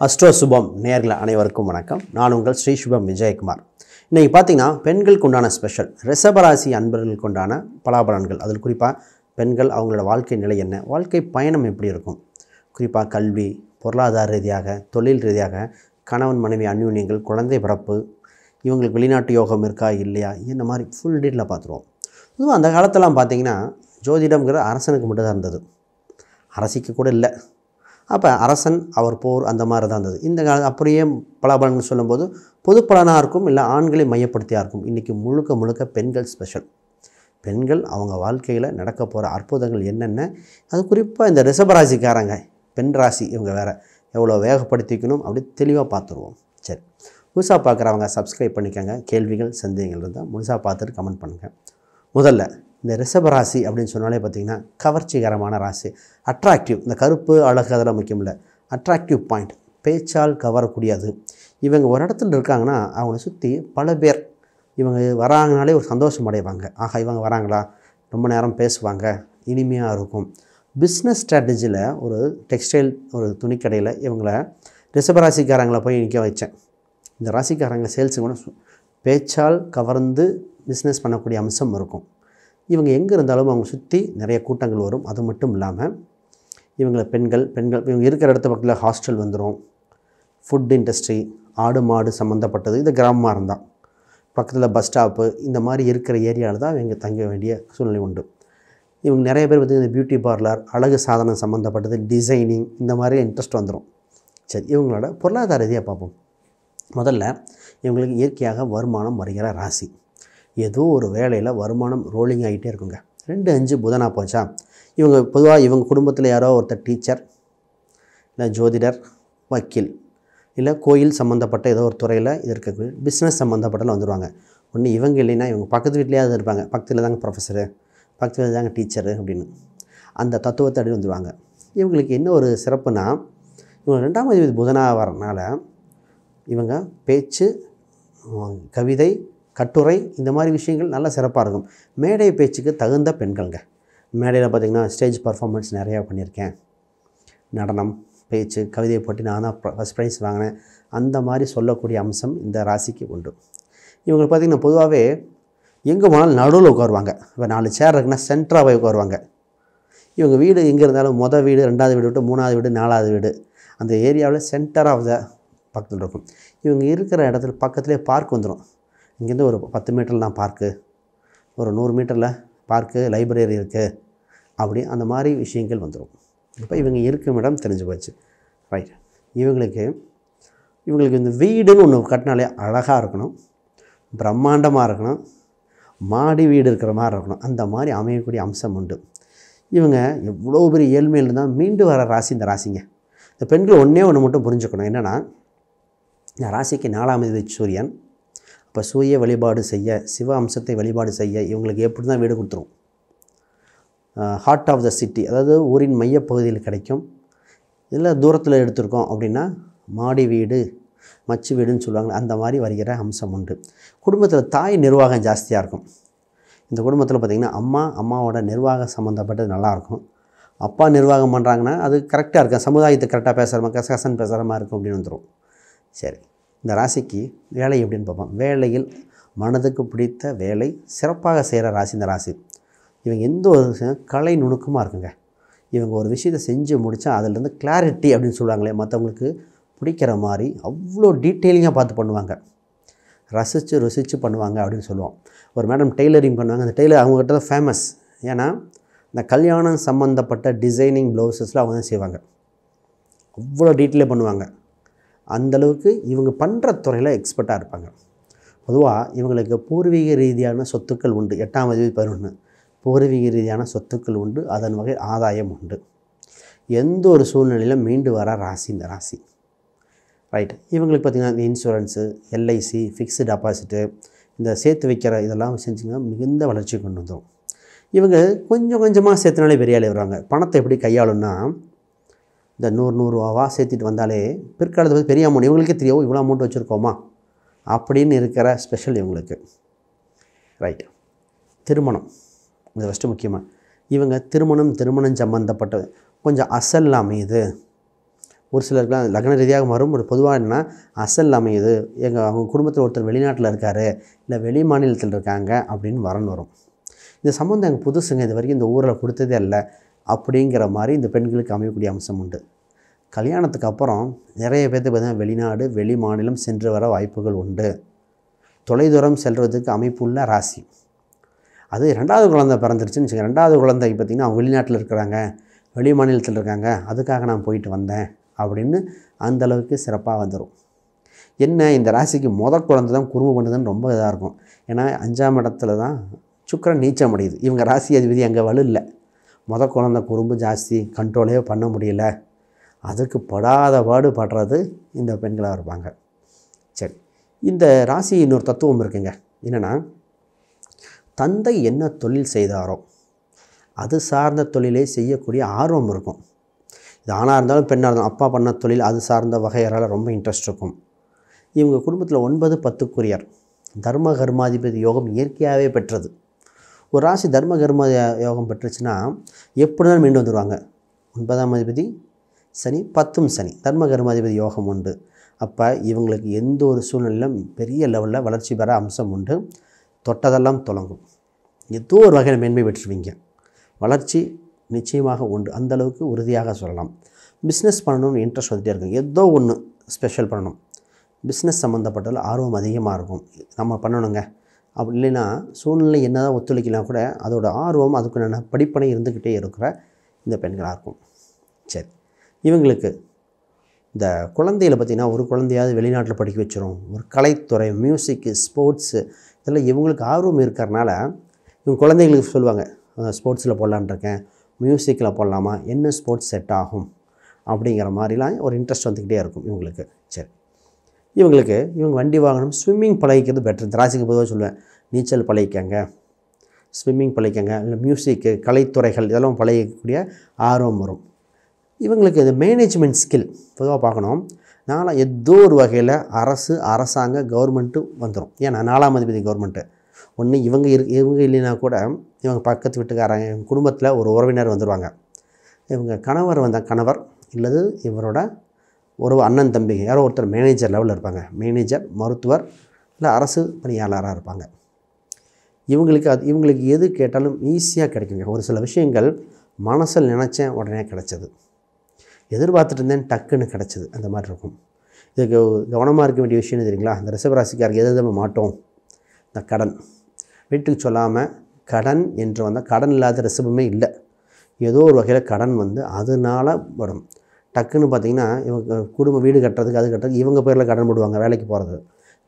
Astro சுபம் நேயர்கள் அனைவருக்கும் வணக்கம். நான் உங்கள் ஸ்ரீ சுபம் விஜயகுமார். இன்றைக்கி பார்த்தீங்கன்னா பெண்களுக்கு உண்டான ஸ்பெஷல் ரிஷபராசி அன்பர்களுக்கு உண்டான பலாபலன்கள். அதில் குறிப்பாக பெண்கள் அவங்களோட வாழ்க்கை நிலை என்ன, வாழ்க்கை பயணம் எப்படி இருக்கும், குறிப்பாக கல்வி, பொருளாதார ரீதியாக, தொழில் ரீதியாக, கணவன் மனைவி அந்யோன்யங்கள், குழந்தை பிறப்பு, இவங்களுக்கு வெளிநாட்டு யோகம் இருக்கா இல்லையா, இந்த மாதிரி ஃபுல் டீட்டெயிலாக பார்த்துருவோம். பொதுவாக அந்த காலத்தெல்லாம் பார்த்திங்கன்னா ஜோதிடம்ங்கிற அரசனுக்கு மட்டும்தான் இருந்தது, அரசிக்கு கூட இல்லை. அப்போ அரசன் அவர் போர் அந்த மாதிரி தான் இருந்தது. இந்த கால அப்படியே பலாபலன்கள் சொல்லும்போது பொது பலனாக இருக்கும், இல்லை ஆண்களை மையப்படுத்தியாக இருக்கும். இன்றைக்கி முழுக்க முழுக்க பெண்கள் ஸ்பெஷல். பெண்கள் அவங்க வாழ்க்கையில் நடக்க போகிற அற்புதங்கள் என்னென்ன, அது குறிப்பாக இந்த ரிஷபராசிக்காரங்க பெண் ராசி இவங்க வேறு எவ்வளோ வேகப்படுத்திக்கணும் அப்படி தெளிவாக பார்த்துருவோம். சரி, முழுசாக பார்க்குறவங்க சப்ஸ்கிரைப் பண்ணிக்கோங்க. கேள்விகள் சந்தேகங்கள் இருந்தால் முழுசாக பார்த்துட்டு கமெண்ட் பண்ணுங்கள். முதல்ல இந்த ரிஷபராசி அப்படின்னு சொன்னாலே பார்த்திங்கன்னா கவர்ச்சிகரமான ராசி, அட்ராக்டிவ். இந்த கருப்பு அழகு அதெல்லாம் முக்கியம் இல்லை, அட்ராக்டிவ் பாயிண்ட், பேச்சால் கவரக்கூடியது. இவங்க ஒரு இடத்துல இருக்காங்கன்னா அவங்கள சுற்றி பல பேர் இவங்க வராங்கனாலே ஒரு சந்தோஷம் அடைவாங்க. ஆகா, இவங்க வராங்களா, ரொம்ப நேரம் பேசுவாங்க, இனிமையாக இருக்கும். பிஸ்னஸ் ஸ்ட்ராட்டஜியில் ஒரு டெக்ஸ்டைல் ஒரு துணிக்கடையில் இவங்களை ரிஷபராசிக்காரங்களை போய் நிற்க வச்சேன். இந்த ராசிக்காரங்க சேல்ஸு கூட பேச்சால் கவர்ந்து பிஸ்னஸ் பண்ணக்கூடிய அம்சம் இருக்கும். இவங்க எங்கே இருந்தாலும் அவங்க சுற்றி நிறைய கூட்டங்கள் வரும். அது மட்டும் இல்லாமல் இவங்களை பெண்கள் இவங்க இருக்கிற இடத்து பக்கத்தில் ஹாஸ்டல் வந்துடும், ஃபுட் இண்டஸ்ட்ரி, ஆடு மாடு சம்மந்தப்பட்டது, இது கிராமமாக இருந்தால் பக்கத்தில் பஸ் ஸ்டாப்பு, இந்த மாதிரி இருக்கிற ஏரியாவில் தான் இவங்க தங்க வேண்டிய சூழ்நிலை உண்டு. இவங்க நிறைய பேர் பார்த்திங்கன்னா இந்த பியூட்டி பார்லர், அழகு சாதனம் சம்மந்தப்பட்டது, டிசைனிங், இந்த மாதிரி இன்ட்ரெஸ்ட் வந்துடும். சரி, இவங்களோட பொருளாதார ரீதியாக பார்ப்போம். முதல்ல இவங்களுக்கு இயற்கையாக வருமானம் வருகிற ராசி. ஏதோ ஒரு வேலையில் வருமானம் ரோலிங் ஆகிட்டே இருக்குங்க. 2-5 புதனாக போச்சா, இவங்க பொதுவாக இவங்க குடும்பத்தில் யாரோ ஒருத்தர் டீச்சர், இல்லை ஜோதிடர், வக்கீல், இல்லை கோயில் சம்மந்தப்பட்ட ஏதோ ஒரு துறையில் இது இருக்கக்கூடிய பிஸ்னஸ் சம்மந்தப்பட்டலாம் வந்துடுவாங்க. ஒன்று இவங்க இல்லைன்னா இவங்க பக்கத்து வீட்லேயாவது இருப்பாங்க, பக்கத்தில் தாங்க ப்ரொஃபஸரு, பக்கத்தில் தாங்க டீச்சரு அப்படின்னு அந்த தத்துவத்தை அப்படி வந்துடுவாங்க. இவங்களுக்கு என்ன ஒரு சிறப்புனா, இவங்க 2ஆம் அதிபதி புதனாக வரனால இவங்க பேச்சு, கவிதை, கட்டுரை, இந்த மாதிரி விஷயங்கள் நல்லா சிறப்பாக இருக்கும். மேடை பேச்சுக்கு தகுந்த பெண்கள்ங்க. மேடையில் பார்த்திங்கன்னா ஸ்டேஜ் பர்ஃபார்மன்ஸ் நிறையா பண்ணியிருக்கேன், நடனம், பேச்சு, கவிதையை போட்டு நான் தான் ஃபஸ்ட் ப்ரைஸ் வாங்கினேன், அந்த மாதிரி சொல்லக்கூடிய அம்சம் இந்த ராசிக்கு உண்டு. இவங்களுக்கு பார்த்திங்கன்னா பொதுவாகவே எங்கே போனாலும் நடுவில் உட்காருவாங்க. இப்போ 4 சேர் இருக்குன்னா சென்டராக போய் உட்காருவாங்க. இவங்க வீடு எங்கே இருந்தாலும் மொதல் வீடு, 2வது வீடு விட்டு 3வது வீடு, 4வது வீடு, அந்த ஏரியாவில் சென்டர் ஆஃப் த பக்கத்தில் இருக்கும். இவங்க இருக்கிற இடத்துல பக்கத்துலேயே பார்க் வந்துடும். இங்கேருந்து ஒரு 10 மீட்டரில் தான் பார்க்கு, ஒரு 100 மீட்டரில் பார்க்கு, லைப்ரரி இருக்குது, அப்படி அந்த மாதிரி விஷயங்கள் வந்துடும். இப்போ இவங்க இருக்கும் இடம் தெரிஞ்சு போச்சு. ரைட், இவங்களுக்கு இந்த வீடுன்னு ஒன்று கட்டினாலே அழகாக இருக்கணும், பிரம்மாண்டமாக இருக்கணும், மாடி வீடு இருக்கிற மாதிரி இருக்கணும், அந்த மாதிரி அமையக்கூடிய அம்சம் உண்டு. இவங்க எவ்வளோ பெரிய ஏழ்மையில் இருந்தால் மீண்டு வர ராசி இந்த ராசிங்க. இந்த பெண்கள் ஒன்று மட்டும் புரிஞ்சுக்கணும், என்னென்னா இந்த ராசிக்கு 4ஆம் அதிபதி சூரியன். இப்போ சூரிய வழிபாடு செய்ய, சிவ அம்சத்தை வழிபாடு செய்ய இவங்களுக்கு எப்படி தான் வீடு கொடுத்துரும். ஹார்ட் ஆஃப் த சிட்டி, அதாவது ஊரின் மையப்பகுதியில் கிடைக்கும். இதில் தூரத்தில் எடுத்திருக்கோம் அப்படின்னா மாடி வீடு, மச்சு வீடுன்னு சொல்லுவாங்க, அந்த மாதிரி வருகிற அம்சம் உண்டு. குடும்பத்தில் தாய் நிர்வாகம் ஜாஸ்தியாக இருக்கும். இந்த குடும்பத்தில் பார்த்திங்கன்னா அம்மாவோட நிர்வாகம் சம்மந்தப்பட்டது நல்லாயிருக்கும். அப்பா நிர்வாகம் பண்ணுறாங்கன்னா அது கரெக்டாக இருக்கும், சமுதாயத்துக்கு கரெக்டாக பேசுகிற மாதிரி, கசகசன் பேசுகிற மாதிரி இருக்கும் அப்படின்னு வந்துடும். சரி, இந்த ராசிக்கு வேலை எப்படின்னு பார்ப்போம். வேலையில் மனதுக்கு பிடித்த வேலை சிறப்பாக செய்கிற ராசி இந்த ராசி. இவங்க எந்த ஒரு கலை நுணுக்கமாக இருக்குங்க. இவங்க ஒரு விஷயத்தை செஞ்சு முடித்தா அதிலேருந்து கிளாரிட்டி அப்படின்னு சொல்லுவாங்களே, மற்றவங்களுக்கு பிடிக்கிற மாதிரி அவ்வளோ டீட்டெயிலிங்காக பார்த்து பண்ணுவாங்க, ரசித்து ருசித்து பண்ணுவாங்க அப்படின்னு சொல்லுவோம். ஒரு மேடம் டெய்லரிங் பண்ணுவாங்க, அந்த டெய்லர் அவங்ககிட்ட தான் ஃபேமஸ். ஏன்னா இந்த கல்யாணம் சம்மந்தப்பட்ட டிசைனிங் ப்ளவுசஸில் அவங்க தான் செய்வாங்க, அவ்வளோ டீட்டெயிலே பண்ணுவாங்க. அந்தளவுக்கு இவங்க பண்ணுற துறையில் எக்ஸ்பர்ட்டாக இருப்பாங்க. பொதுவாக இவங்களுக்கு பூர்வீக ரீதியான சொத்துக்கள் உண்டு. 8ஆம் அதிபதி 11, பூர்வீக ரீதியான சொத்துக்கள் உண்டு, அதன் வகை ஆதாயம் உண்டு. எந்த ஒரு சூழ்நிலையிலும் மீண்டு வர ராசி இந்த ராசி. ரைட், இவங்களுக்கு பார்த்திங்கன்னா இந்த இன்சூரன்ஸு, எல்ஐசி, ஃபிக்ஸ்டு டெபாசிட்டு, இந்த சேர்த்து வைக்கிற இதெல்லாம் செஞ்சுங்கன்னா மிகுந்த வளர்ச்சி கொண்டு வந்துடும். இவங்க கொஞ்சம் கொஞ்சமாக சேர்த்துனாலே பெரிய ஆளே வருவாங்க. பணத்தை எப்படி கையாளுன்னா, இந்த 100 ரூபாவாக சேர்த்துட்டு வந்தாலே பிற்காலத்தில் வந்து பெரிய அமௌண்ட் இவங்களுக்கே தெரியும், இவ்வளோ அமௌண்ட் வச்சுருக்கோமா அப்படின்னு இருக்கிற ஸ்பெஷல் இவங்களுக்கு. ரைட், திருமணம் இது ஃபஸ்ட்டு முக்கியமாக. இவங்க திருமணம் சம்மந்தப்பட்ட கொஞ்சம் அசல் அமையுது, ஒரு சிலருக்குலாம் லக்ன ரீதியாக மாறும். ஒரு பொதுவாக என்னென்னா அசல் அமையுது, அவங்க குடும்பத்தில் ஒருத்தர் வெளிநாட்டில் இருக்கார், இல்லை வெளி மாநிலத்தில் இருக்காங்க அப்படின்னு வரன் வரும். இந்த சம்மந்தம் எனக்கு புதுசுங்க, இது வரைக்கும் இந்த ஊரில் கொடுத்ததே இல்லை அப்படிங்கிற மாதிரி இந்த பெண்களுக்கு அமையக்கூடிய அம்சம் உண்டு. கல்யாணத்துக்கு அப்புறம் நிறைய பேர்த்துக்கு பார்த்தீங்கன்னா வெளிநாடு வெளி மாநிலம் சென்று வர வாய்ப்புகள் உண்டு. தொலைதூரம் செல்வதற்கு அமைப்புள்ள ராசி. அது 2வது குழந்தை பிறந்துருச்சுன்னு வச்சுக்கோங்க. 2வது குழந்தைக்கு பார்த்திங்கன்னா அவங்க வெளிநாட்டில் இருக்கிறாங்க, வெளி மாநிலத்தில் இருக்காங்க, அதுக்காக நான் போயிட்டு வந்தேன் அப்படின்னு அந்தளவுக்கு சிறப்பாக வந்துடும். என்ன இந்த ராசிக்கு குழந்தை தான் குறும்பு பண்ணுதுன்னு ரொம்ப இதாக இருக்கும். ஏன்னா 5ஆம் இடத்துல தான் சுக்கிரன் நீச்சம் அடையுது. இவங்க ராசி அதிபதி அங்கே வலு இல்லை. குழந்தை குறும்பு ஜாஸ்தி, கண்ட்ரோலே பண்ண முடியல. அதுக்கு படாத பாடு படுறது இந்த பெண்களாக இருப்பாங்க. சரி, இந்த ராசி இன்னொரு தத்துவம் இருக்குங்க. என்னென்னா, தந்தை என்ன தொழில் செய்தாரோ அது சார்ந்த தொழிலை செய்யக்கூடிய ஆர்வம் இருக்கும். இது ஆணாக இருந்தாலும் பெண்ணாக இருந்தாலும் அப்பா பண்ண தொழில் அது சார்ந்த வகையறால் ரொம்ப இன்ட்ரெஸ்ட் இருக்கும். இவங்க குடும்பத்தில் 9, 10க்குரியர் தர்ம கர்மாதிபதி யோகம் இயற்கையாகவே பெற்றது. ஒரு ராசி தர்ம கர்ம யோகம் பெற்றுச்சுன்னா எப்படி தான் மீண்டு வந்துடுவாங்க. 9ஆம் அதிபதி சனி, 10ம் சனி, தர்ம கர்மாதிபதி யோகம் உண்டு. அப்போ இவங்களுக்கு எந்த ஒரு சூழ்நிலையிலும் பெரிய லெவலில் வளர்ச்சி பெற அம்சம் உண்டு. தொட்டதெல்லாம் தொடங்கும். ஏதோ ஒரு வகையில் மேன்மை பெற்றுருவீங்க. வளர்ச்சி நிச்சயமாக உண்டு. அந்தளவுக்கு உறுதியாக சொல்லலாம். பிஸ்னஸ் பண்ணணும்னு இன்ட்ரெஸ்ட் வந்துகிட்டே இருக்கும். ஏதோ ஒன்று ஸ்பெஷல் பண்ணணும். பிஸ்னஸ் சம்மந்தப்பட்டதில் ஆர்வம் அதிகமாக இருக்கும். நம்ம பண்ணணுங்க அப்படி இல்லைன்னா சூழ்நிலை என்ன தான் ஒத்துழைக்கலாம் கூட அதோட ஆர்வம் அதுக்கு படிப்பனை இருந்துக்கிட்டே இருக்கிற இந்த பெண்களாக இருக்கும். சரி, இவங்களுக்கு இந்த குழந்தையில் பார்த்திங்கன்னா ஒரு குழந்தையாவது வெளிநாட்டில் படிக்க வச்சிரும். ஒரு கலைத்துறை, மியூசிக்கு, ஸ்போர்ட்ஸு இதெல்லாம் இவங்களுக்கு ஆர்வம் இருக்கிறனால இவங்க குழந்தைங்களுக்கு சொல்லுவாங்க, ஸ்போர்ட்ஸில் போடலான் இருக்கேன், மியூசிக்கில் போடலாமா, என்ன ஸ்போர்ட்ஸ் செட் ஆகும் அப்படிங்கிற மாதிரிலாம் ஒரு இன்ட்ரெஸ்ட் வந்துக்கிட்டே இருக்கும் இவங்களுக்கு. சரி, இவங்க வண்டி வாகனம், ஸ்விம்மிங் பழகிக்கிறது பெட்டர். இந்த ராசிக்கு பொதுவாக சொல்லுவேன், நீச்சல் பழகிக்கங்க, ஸ்விம்மிங் பழகிக்கங்க, இல்லை மியூசிக்கு, கலைத்துறைகள் இதெல்லாம் பழகிக்கக்கூடிய ஆர்வம் வரும். இவங்களுக்கு இந்த மேனேஜ்மெண்ட் ஸ்கில் பொதுவாக பார்க்கணும். நாலாம் ஏதோ ஒரு வகையில் அரசாங்க கவர்மெண்ட்டு வந்துடும். ஏன்னா 4ஆம் அதிபதி கவர்மெண்ட்டு ஒன்று இவங்க இல்லைன்னா கூட இவங்க பக்கத்து வீட்டுக்காரங்க குடும்பத்தில் ஒரு உறவினர் வந்துடுவாங்க. இவங்க கணவர் இல்லது இவரோட ஒரு அண்ணன் தம்பி யாரோ ஒருத்தர் மேனேஜர் லெவலில் இருப்பாங்க. மேனேஜர், மருத்துவர், இல்லை அரசு பணியாளராக இருப்பாங்க. இவங்களுக்கு எது கேட்டாலும் ஈஸியாக கிடைக்குங்க. ஒரு சில விஷயங்கள் மனசில் நினச்சேன் உடனே கிடச்சது, எதிர்பார்த்துட்டு இருந்தேன் டக்குன்னு கிடச்சிது, அந்த மாதிரி இருக்கும். இதுக்கு கவனமாக இருக்க வேண்டிய விஷயம் தெரியுங்களா? இந்த ரிஷபராசிக்காரருக்கு எது மாட்டோம், இந்த கடன். வீட்டுக்கு சொல்லாமல் கடன் என்று வந்தால் கடன் இல்லாத ரிஷபமே இல்லை. ஏதோ ஒரு வகையில் கடன் வந்து அதனால் வரும். டக்குன்னு பார்த்திங்கன்னா இவங்க குடும்பம் வீடு கட்டுறதுக்கு அது கட்டுறதுக்கு இவங்க பேரில் கடன் போடுவாங்க. வேலைக்கு போகிறது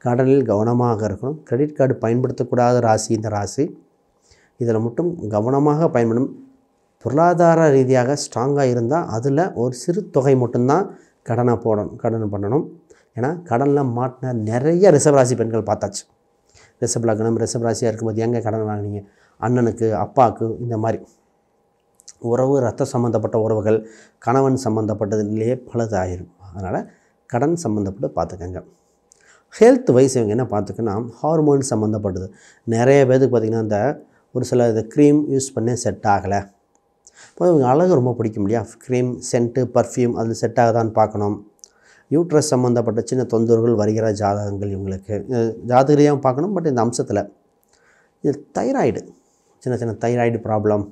கடனில் கவனமாக இருக்கணும். கிரெடிட் கார்டு பயன்படுத்தக்கூடாத ராசி இந்த ராசி. இதில் மட்டும் கவனமாக பயன்படும். பொருளாதார ரீதியாக ஸ்ட்ராங்காக இருந்தால் அதில் ஒரு சிறு தொகை மட்டும்தான் கடன் பண்ணணும். ஏன்னா கடனில் மாட்டின நிறைய ரிஷபராசி பெண்கள் பார்த்தாச்சு. ரிஷப லக்னம், ரிஷபராசியாக இருக்கும்போது எங்கே கடன் வாங்கினீங்க, அண்ணனுக்கு, அப்பாவுக்கு, இந்த மாதிரி உறவு, ரத்த சம்மந்தப்பட்ட உறவுகள், கணவன் சம்மந்தப்பட்டதுலேயே பலது ஆயிரும். அதனால் கடன் சம்மந்தப்பட்டு பார்த்துக்கங்க. ஹெல்த் வைஸ் இவங்க என்ன பார்த்துக்கன்னா ஹார்மோன் சம்மந்தப்பட்டது. நிறைய பேருக்கு பார்த்திங்கன்னா இந்த ஒரு சில இந்த க்ரீம் யூஸ் பண்ணி செட் ஆகலை. இப்போ இவங்க அழகு ரொம்ப பிடிக்கும் இல்லையா, க்ரீம், சென்ட்டு, பர்ஃப்யூம் அதில் செட் ஆகுதான்னு பார்க்கணும். யூட்ரஸ் சம்மந்தப்பட்ட சின்ன தொந்தரவுகள் வருகிற ஜாதகங்கள் இவங்களுக்கு ஜாதகரியாக பார்க்கணும். பட் இந்த அம்சத்தில் இது தைராய்டு, சின்ன தைராய்டு ப்ராப்ளம்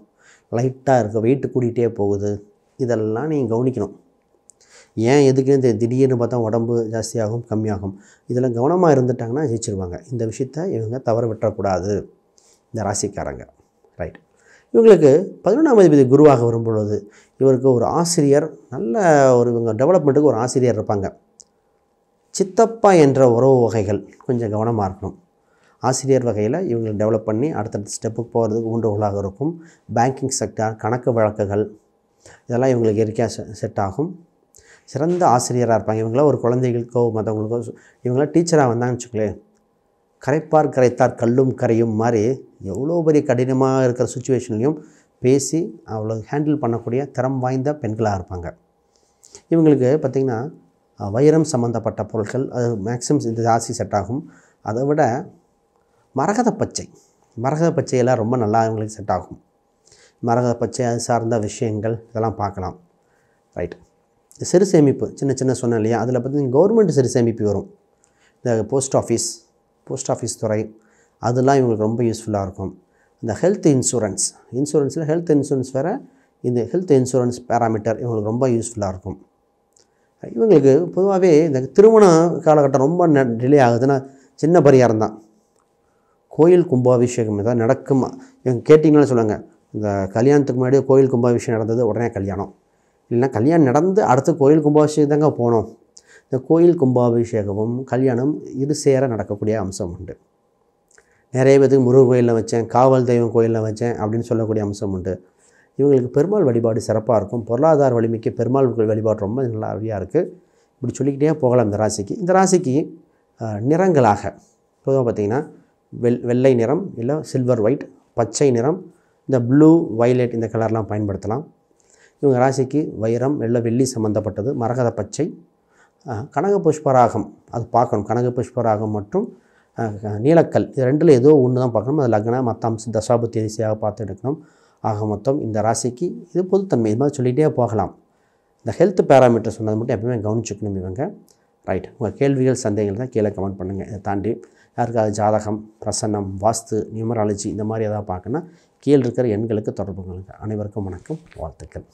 லைட்டாக இருக்க, வெயிட்டு கூட்டிகிட்டே போகுது, இதெல்லாம் நீங்கள் கவனிக்கணும். ஏன் எதுக்குன்னு திடீர்னு பார்த்தா உடம்பு ஜாஸ்தியாகும், கம்மியாகும். இதில் கவனமாக இருந்துட்டாங்கன்னா ஜெயிச்சிருவாங்க. இந்த விஷயத்தை இவங்க தவற விட்டுறக்கூடாது இந்த ராசிக்காரங்க. ரைட், இவங்களுக்கு 11ஆம் அதிபதி குருவாக வரும்பொழுது இவருக்கு ஒரு ஆசிரியர், நல்ல ஒரு இவங்க டெவலப்மெண்ட்டுக்கு ஒரு ஆசிரியர் இருப்பாங்க. சித்தப்பா என்ற உறவு வகைகள் கொஞ்சம் கவனமாக இருக்கணும். ஆசிரியர் வகையில் இவங்களை டெவலப் பண்ணி அடுத்தடுத்த ஸ்டெப்புக்கு போகிறதுக்கு ஊண்டுகோலாக இருக்கும். பேங்கிங் செக்டார், கணக்கு வழக்குகள் இதெல்லாம் இவங்களுக்கு இயற்கையாக செட் ஆகும். சிறந்த ஆசிரியராக இருப்பாங்க. இவங்களாம் ஒரு குழந்தைகளுக்கோ மற்றவங்களுக்கோ இவங்களாம் டீச்சராக வந்தாங்கன்னு வச்சுக்கலேன், கரைத்தார் கல்லும் கரையும் மாதிரி எவ்வளோ பெரிய கடினமாக இருக்கிற சுச்சுவேஷன்லையும் பேசி அவ்வளோ ஹேண்டில் பண்ணக்கூடிய திறம் வாய்ந்த பெண்களாக இருப்பாங்க. இவங்களுக்கு பார்த்திங்கன்னா வைரம் சம்மந்தப்பட்ட பொருட்கள் அது மேக்ஸிமம் இந்த ராசி செட் ஆகும். அதை விட மரகத பச்சையெல்லாம் ரொம்ப நல்லா இவங்களுக்கு செட் ஆகும். மரகத பச்சை அது சார்ந்த விஷயங்கள் இதெல்லாம் பார்க்கலாம். ரைட், சிறு சேமிப்பு சின்ன சொன்னேன் இல்லையா, அதில் பார்த்திங்கன்னா கவர்மெண்ட் சிறு சேமிப்பு வரும். இந்த போஸ்ட் ஆஃபீஸ் துறை அதெல்லாம் இவங்களுக்கு ரொம்ப யூஸ்ஃபுல்லாக இருக்கும். இந்த ஹெல்த் இன்சூரன்ஸில் ஹெல்த் இன்சூரன்ஸ் வேறு, இந்த ஹெல்த் இன்சூரன்ஸ் பேராமீட்டர் இவங்களுக்கு ரொம்ப யூஸ்ஃபுல்லாக இருக்கும். இவங்களுக்கு பொதுவாகவே இந்த திருமண காலகட்டம் ரொம்ப டிலே ஆகுதுன்னா சின்ன பரிகாரம் தான். கோயில் கும்பாபிஷேகம் ஏதாவது நடக்குமா இவங்க கேட்டிங்கன்னு சொல்லுவாங்க. இந்த கல்யாணத்துக்கு முன்னாடியே கோயில் கும்பாபிஷேகம் நடந்தது, உடனே கல்யாணம். இல்லைன்னா கல்யாணம் நடந்து அடுத்து கோயில் கும்பாபிஷேகம் தாங்க போனோம். இந்த கோயில் கும்பாபிஷேகமும் கல்யாணம் இரு சேர நடக்கக்கூடிய அம்சம் உண்டு. நிறைய பேருக்கு முருகன் கோயிலில் வச்சேன், காவல் தெய்வம் கோயிலில் வச்சேன் அப்படின்னு சொல்லக்கூடிய அம்சம் உண்டு. இவங்களுக்கு பெருமாள் வழிபாடு சிறப்பாக இருக்கும். பொருளாதார வலிமைக்கு பெருமாள் வழிபாடு ரொம்ப நிறையா இருக்குது. இப்படி சொல்லிக்கிட்டே போகலாம். இந்த ராசிக்கு நிறங்களாக பொதுவாக பார்த்திங்கன்னா வெள்ளை நிறம், இல்லை சில்வர் ஒயிட், பச்சை நிறம், இந்த ப்ளூ வயலட் இந்த கலர்லாம் பயன்படுத்தலாம். இவங்க ராசிக்கு வைரம், வெள்ளி சம்மந்தப்பட்டது, மரகத பச்சை, கனக புஷ்பராகம் அது பார்க்கணும். கனக புஷ்பராகம் மற்றும் நீலக்கல் இது ரெண்டில் ஏதோ ஒன்று தான் பார்க்கணும். அது லக்ன மற்ற அம்சம் தசாபுத்தி ரிசியாக பார்த்து எடுக்கணும். ஆக மொத்தம் இந்த ராசிக்கு இது பொதுத்தன்மை. இது மாதிரி சொல்லிகிட்டே போகலாம். இந்த ஹெல்த் பேராமீட்டர் சொன்னது மட்டும் எப்பவுமே கவனிச்சுக்கணும் இவங்க. ரைட், உங்கள் கேள்விகள் சந்தேகங்கள் தான் கீழே கமெண்ட் பண்ணுங்கள். இதை தாண்டி யாருக்காவது ஜாதகம், பிரசன்னம், வாஸ்து, நியூமராலஜி இந்த மாதிரி எதாவது பார்க்கணுன்னா கீழே இருக்கிற எண்களுக்கு தொடர்பு கொள்ளுங்கள். அனைவருக்கும் வணக்கம், வாழ்த்துக்கள்.